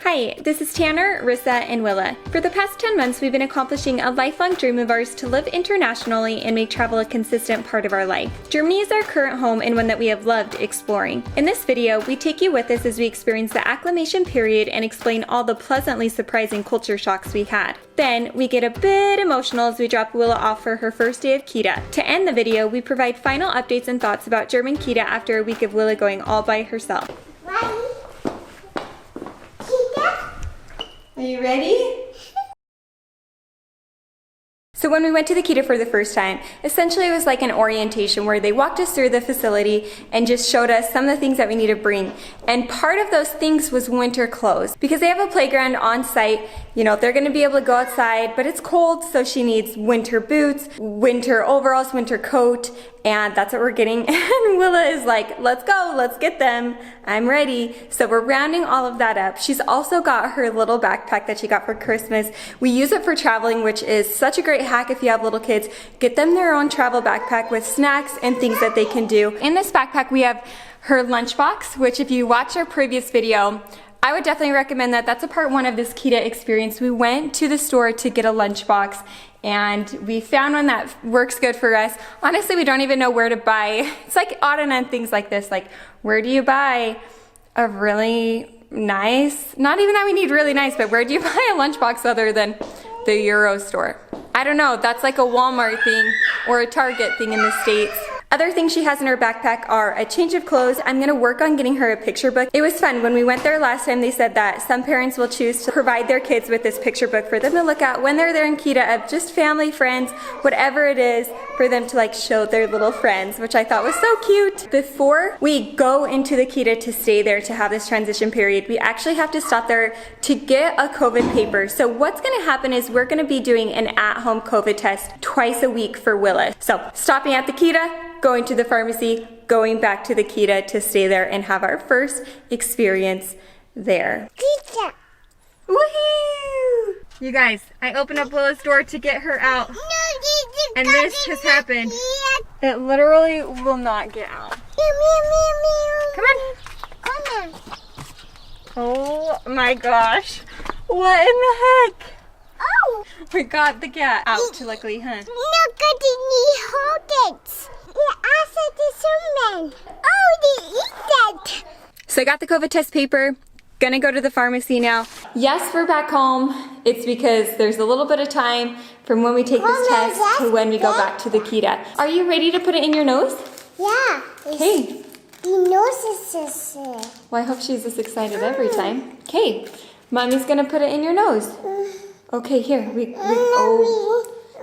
Hi, this is Tanner, Risa, and Willa. For the past 10 months, we've been accomplishing a lifelong dream of ours to live internationally and make travel a consistent part of our life. Germany is our current home and one that we have loved exploring. In this video, we take you with us as we experience the acclimation period and explain all the pleasantly surprising culture shocks we had. Then, we get a bit emotional as we drop Willa off for her first day of Kita. To end the video, we provide final updates and thoughts about German Kita after a week of Willa going all by herself. Are you ready? So when we went to the Kita for the first time, essentially it was like an orientation where they walked us through the facility and just showed us some of the things that we need to bring. And part of those things was winter clothes. Because they have a playground on site, you know, they're gonna be able to go outside, but it's cold, so she needs winter boots, winter overalls, winter coat, and that's what we're getting. And Willa is like, let's go, let's get them. I'm ready. So we're rounding all of that up. She's also got her little backpack that she got for Christmas. We use it for traveling, which is such a great hack if you have little kids. Get them their own travel backpack with snacks and things that they can do. In this backpack, we have her lunchbox, which if you watch our previous video, I would definitely recommend that. That's a part one of this Kita experience. We went to the store to get a lunchbox and we found one that works good for us. Honestly, we don't even know where to buy. It's like odd and end things like this. Like, where do you buy a really nice, not even that we need really nice, but where do you buy a lunchbox other than the Euro store? I don't know, that's like a Walmart thing or a Target thing in the States. Other things she has in her backpack are a change of clothes. I'm gonna work on getting her a picture book. It was fun. When we went there last time, they said that some parents will choose to provide their kids with this picture book for them to look at when they're there in Kita of just family, friends, whatever it is, for them to like show their little friends, which I thought was so cute. Before we go into the Kita to stay there to have this transition period, we actually have to stop there to get a COVID paper. So what's gonna happen is we're gonna be doing an at-home COVID test twice a week for Willa. So stopping at the Kita, going to the pharmacy, going back to the Kita to stay there and have our first experience there. Pizza! Woohoo! You guys, I opened up Willa's door to get her out, and this has happened. It literally will not get out. Come on. Come on. Oh my gosh. What in the heck? Oh! We got the cat out, luckily, huh? Look at the hold it. I said the suman. Oh, they eat that. So I got the COVID test paper. Gonna go to the pharmacy now. Yes, we're back home. It's because there's a little bit of time from when we take this test to when we go back to the Kita. Are you ready to put it in your nose? Yeah. Okay. The nose is Well, I hope she's this excited every time. Okay. Mommy's gonna put it in your nose. Okay, here.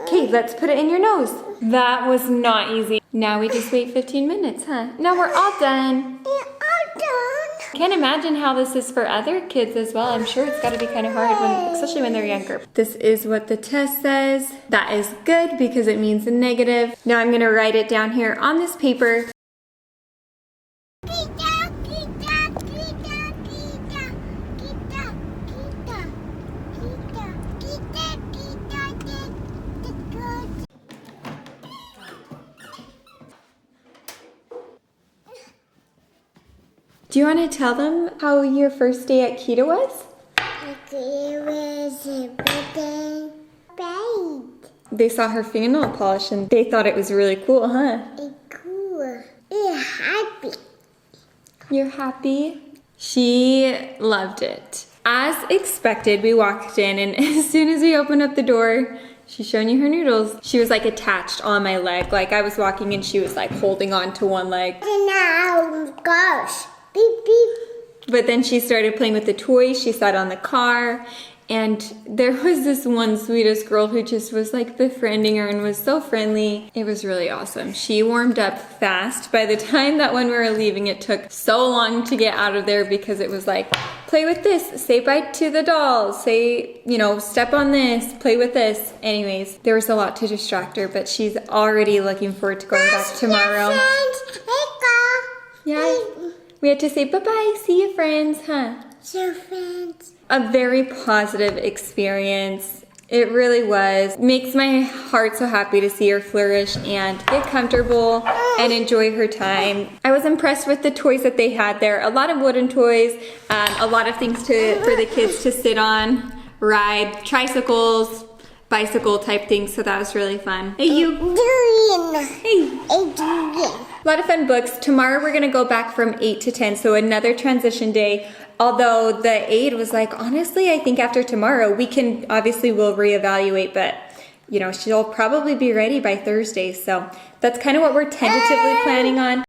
Okay, let's put it in your nose. That was not easy. Now we just wait 15 minutes, huh? Now we're all done. We're all done. Can't imagine how this is for other kids as well. I'm sure it's gotta be kind of hard, especially when they're younger. This is what the test says. That is good because it means a negative. Now I'm gonna write it down here on this paper. Do you want to tell them how your first day at Kita was? It was a birthday bait. They saw her fingernail polish and they thought it was really cool, huh? It's cool. It's happy. You're happy? She loved it. As expected, we walked in and as soon as we opened up the door, she's showing you her noodles. She was like attached on my leg. Like I was walking and she was like holding on to one leg. Now, gosh. Beep, beep. But then she started playing with the toys. She sat on the car and there was this one sweetest girl who just was like befriending her and was so friendly. It was really awesome. She warmed up fast. By the time that when we were leaving, it took so long to get out of there because it was like, play with this, say bye to the dolls, say, you know, step on this, play with this. Anyways, there was a lot to distract her, but she's already looking forward to going back tomorrow. Yeah. We had to say bye-bye, see you friends, huh? So friends. A very positive experience. It really was. Makes my heart so happy to see her flourish and get comfortable and enjoy her time. I was impressed with the toys that they had there. A lot of wooden toys, a lot of things for the kids to sit on, ride, tricycles, bicycle type things, so that was really fun. Hey, you. Hey. A lot of fun books. Tomorrow we're gonna go back from 8 to 10, so another transition day. Although the aide was like, honestly, I think after tomorrow, we'll reevaluate, but you know, she'll probably be ready by Thursday. So that's kind of what we're tentatively planning on.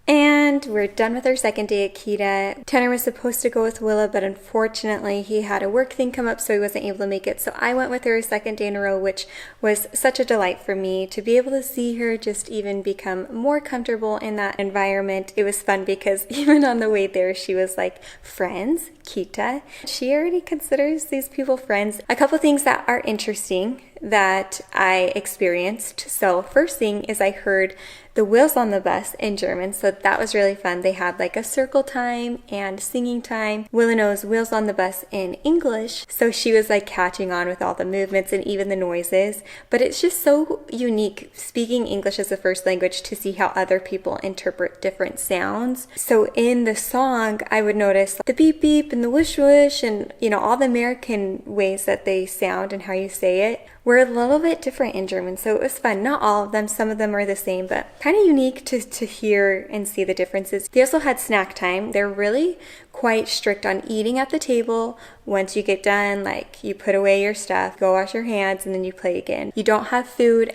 And we're done with our second day at Kita. Tanner was supposed to go with Willa, but unfortunately he had a work thing come up, so he wasn't able to make it. So I went with her a second day in a row, which was such a delight for me to be able to see her just even become more comfortable in that environment. It was fun because even on the way there, she was like, friends, Kita. She already considers these people friends. A couple things that are interesting that I experienced. So first thing is I heard the wheels on the bus in German, so that was really fun. They had like a circle time and singing time. Willa knows wheels on the bus in English, so she was like catching on with all the movements and even the noises. But it's just so unique speaking English as a first language to see how other people interpret different sounds. So in the song, I would notice the beep beep and the whoosh whoosh and, you know, all the American ways that they sound and how you say it were a little bit different in German, so it was fun. Not all of them, some of them are the same, but kind of unique to hear and see the differences. They also had snack time. They're really quite strict on eating at the table. Once you get done, like, you put away your stuff, go wash your hands, and then you play again. You don't have food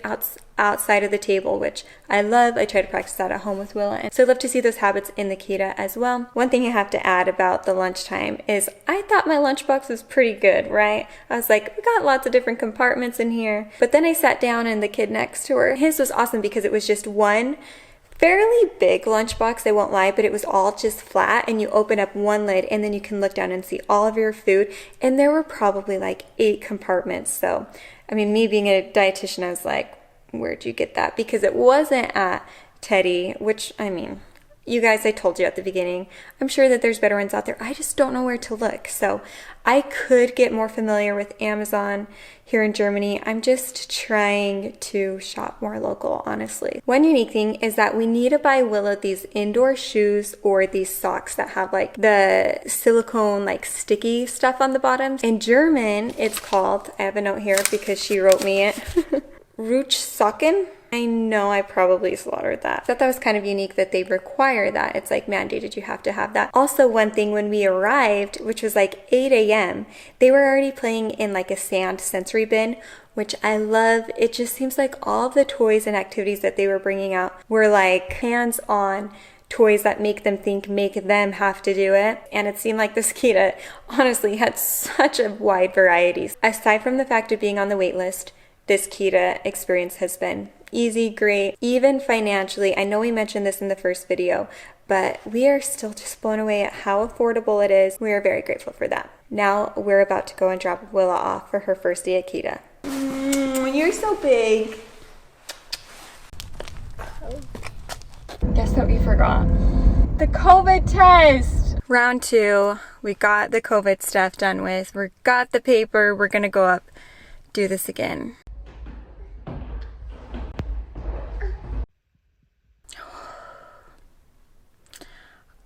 outside of the table, which I love. I try to practice that at home with Willa, and so I love to see those habits in the Kita as well. One thing I have to add about the lunchtime is I thought my lunchbox was pretty good, right? I was like, we got lots of different compartments in here, but then I sat down and the kid next to her, his was awesome because it was just one fairly big lunchbox, I won't lie, but it was all just flat, and you open up one lid and then you can look down and see all of your food, and there were probably like 8 compartments. So I mean, me being a dietitian, I was like, where'd you get that? Because it wasn't at Teddy, which, I mean, you guys, I told you at the beginning, I'm sure that there's better ones out there. I just don't know where to look. So I could get more familiar with Amazon here in Germany. I'm just trying to shop more local, honestly. One unique thing is that we need to buy Willa these indoor shoes or these socks that have like the silicone, like sticky stuff on the bottoms. In German, it's called, I have a note here because she wrote me it, Rutschsocken. I know I probably slaughtered that. I thought that was kind of unique that they require that. It's like mandated, you have to have that. Also, one thing when we arrived, which was like 8 a.m., they were already playing in like a sand sensory bin, which I love. It just seems like all of the toys and activities that they were bringing out were like hands-on toys that make them think, make them have to do it. And it seemed like this Kita honestly had such a wide variety. Aside from the fact of being on the wait list, this Kita experience has been easy, great, even financially. I know we mentioned this in the first video, but we are still just blown away at how affordable it is. We are very grateful for that. Now we're about to go and drop Willa off for her first day at Kita. You're so big. Guess what we forgot? The COVID test! Round 2, we got the COVID stuff done with. We got the paper, we're gonna go up, do this again.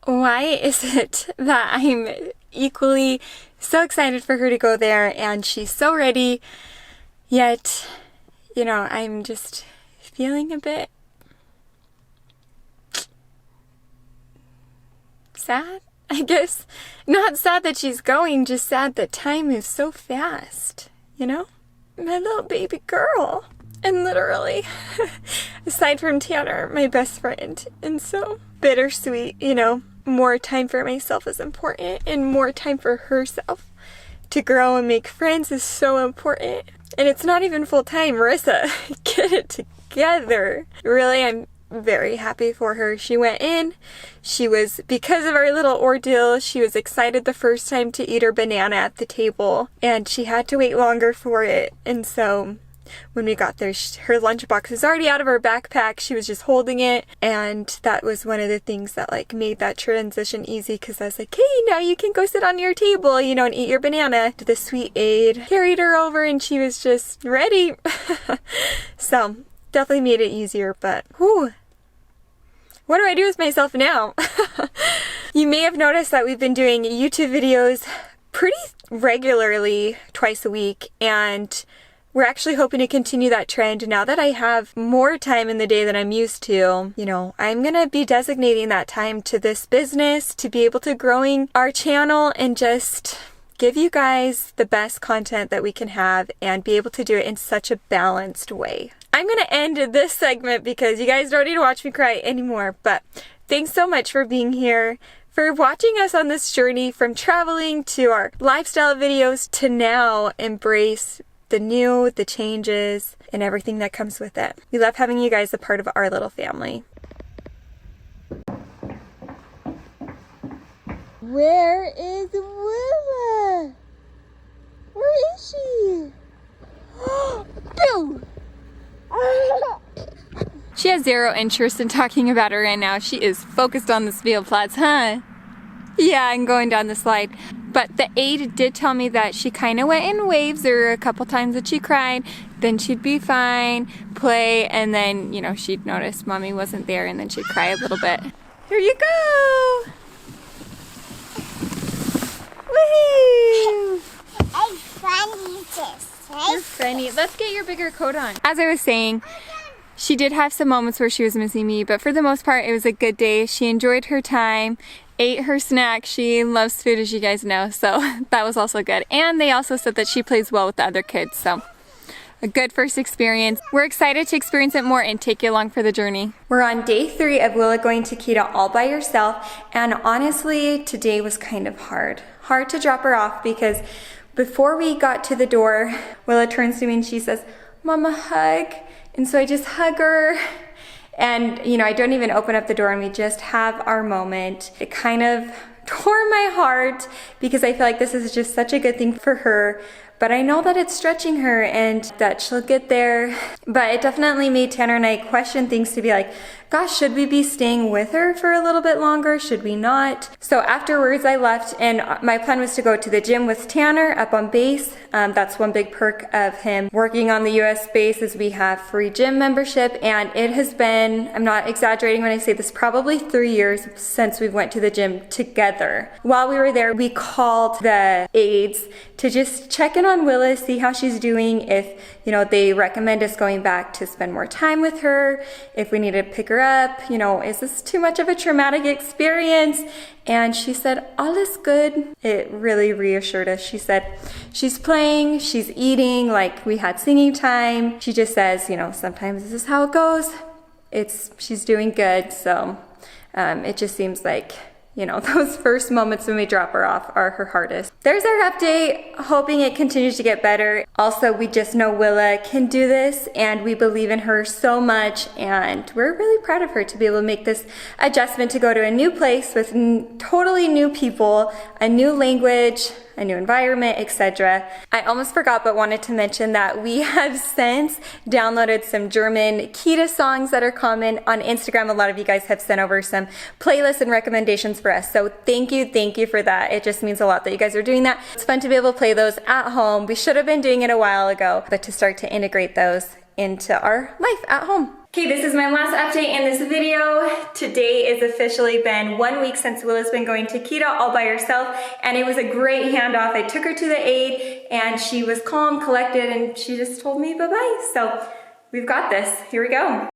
Why is it that I'm equally so excited for her to go there and she's so ready, yet, you know, I'm just feeling a bit sad, I guess. Not sad that she's going, just sad that time moves so fast, you know? My little baby girl. And literally, aside from Tanner, my best friend, and so bittersweet, you know. More time for myself is important, and more time for herself to grow and make friends is so important. And it's not even full time. Risa, get it together. Really, I'm very happy for her. She went in, she was, because of our little ordeal, she was excited the first time to eat her banana at the table, and she had to wait longer for it. And so when we got there, her lunchbox was already out of her backpack. She was just holding it, and that was one of the things that like made that transition easy, because I was like, hey, now you can go sit on your table, you know, and eat your banana. The sweet aide carried her over and she was just ready. So definitely made it easier, but whew. What do I do with myself now? You may have noticed that we've been doing YouTube videos pretty regularly, twice a week, and we're actually hoping to continue that trend now that I have more time in the day than I'm used to. You know, I'm gonna be designating that time to this business to be able to growing our channel and just give you guys the best content that we can have and be able to do it in such a balanced way. I'm gonna end this segment because you guys don't need to watch me cry anymore, but thanks so much for being here, for watching us on this journey from traveling to our lifestyle videos to now embrace the new, the changes, and everything that comes with it. We love having you guys a part of our little family. Where is Willa? Where is she? No! She has zero interest in talking about her right now. She is focused on the Spielplatz, huh? Yeah, I'm going down the slide. But the aide did tell me that she kind of went in waves. There were a couple times that she cried, then she'd be fine, play, and then, you know, she'd notice Mommy wasn't there, and then she'd cry a little bit. Here you go! Woohoo! I'm funny, sis. You're funny. Let's get your bigger coat on. As I was saying, she did have some moments where she was missing me, but for the most part, it was a good day. She enjoyed her time, ate her snack. She loves food, as you guys know, so that was also good. And they also said that she plays well with the other kids, so a good first experience. We're excited to experience it more and take you along for the journey. We're on day 3 of Willa going to Kita all by herself, and honestly, today was kind of hard. Hard to drop her off because before we got to the door, Willa turns to me and she says, "Mama, hug." And so I just hug her, and you know, I don't even open up the door and we just have our moment. It kind of tore my heart because I feel like this is just such a good thing for her, but I know that it's stretching her and that she'll get there. But it definitely made Tanner and I question things to be like, gosh, should we be staying with her for a little bit longer? Should we not? So afterwards I left, and my plan was to go to the gym with Tanner up on base. That's one big perk of him working on the US base is we have free gym membership, and it has been, I'm not exaggerating when I say this, probably 3 years since we went to the gym together. While we were there, we called the aides to just check in on Willa, see how she's doing, if, you know, they recommend us going back to spend more time with her, if we need to pick her up, you know, is this too much of a traumatic experience? And she said, all is good. It really reassured us. She said, she's playing, she's eating, like we had singing time. She just says, you know, sometimes this is how it goes. She's doing good. So it just seems like, you know, those first moments when we drop her off are her hardest. There's our update, hoping it continues to get better. Also, we just know Willa can do this, and we believe in her so much, and we're really proud of her to be able to make this adjustment to go to a new place with totally new people, a new language, a new environment, etc. I almost forgot but wanted to mention that we have since downloaded some German Kita songs that are common on Instagram. A lot of you guys have sent over some playlists and recommendations for us. So thank you for that. It just means a lot that you guys are doing that. It's fun to be able to play those at home. We should have been doing it a while ago, but to start to integrate those into our life at home. Okay, this is my last update in this video. Today is officially been 1 week since Willa's been going to Kita all by herself, and it was a great handoff. I took her to the aide, and she was calm, collected, and she just told me bye-bye. So we've got this. Here we go.